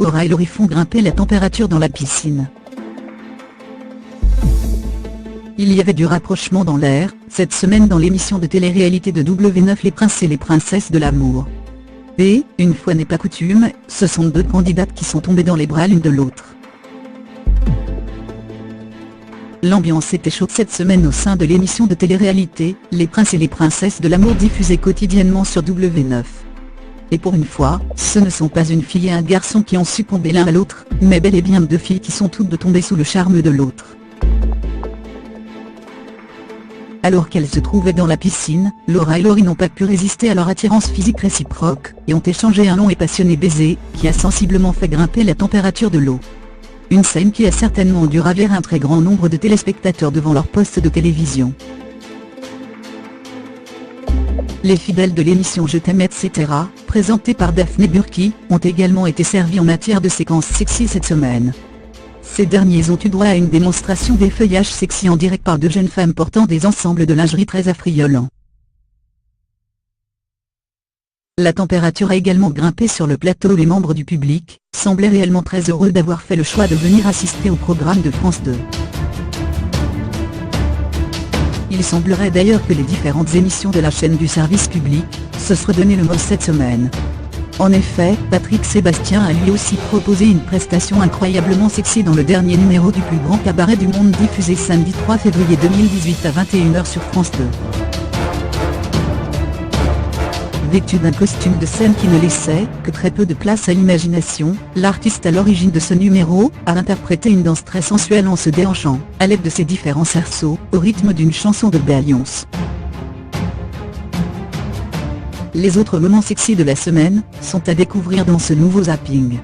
Aura et Laurie font grimper la température dans la piscine. Il y avait du rapprochement dans l'air, cette semaine dans l'émission de télé-réalité de W9 Les Princes et les Princesses de l'amour. Et, une fois n'est pas coutume, ce sont deux candidates qui sont tombées dans les bras l'une de l'autre. L'ambiance était chaude cette semaine au sein de l'émission de télé-réalité, Les Princes et les Princesses de l'amour diffusée quotidiennement sur W9. Et pour une fois, ce ne sont pas une fille et un garçon qui ont succombé l'un à l'autre, mais bel et bien deux filles qui sont toutes deux tombées sous le charme de l'autre. Alors qu'elles se trouvaient dans la piscine, Laura et Laurie n'ont pas pu résister à leur attirance physique réciproque, et ont échangé un long et passionné baiser, qui a sensiblement fait grimper la température de l'eau. Une scène qui a certainement dû ravir un très grand nombre de téléspectateurs devant leur poste de télévision. Les fidèles de l'émission Je t'aime etc., présentée par Daphné Burki, ont également été servis en matière de séquences sexy cette semaine. Ces derniers ont eu droit à une démonstration des feuillages sexy en direct par deux jeunes femmes portant des ensembles de lingerie très affriolants. La température a également grimpé sur le plateau où les membres du public semblaient réellement très heureux d'avoir fait le choix de venir assister au programme de France 2. Il semblerait d'ailleurs que les différentes émissions de la chaîne du service public se soient donné le mot cette semaine. En effet, Patrick Sébastien a lui aussi proposé une prestation incroyablement sexy dans le dernier numéro du plus grand cabaret du monde diffusé samedi 3 février 2018 à 21h sur France 2. Vêtu d'un costume de scène qui ne laissait que très peu de place à l'imagination, l'artiste à l'origine de ce numéro a interprété une danse très sensuelle en se déhanchant, à l'aide de ses différents cerceaux, au rythme d'une chanson de Beyoncé. Les autres moments sexy de la semaine sont à découvrir dans ce nouveau zapping.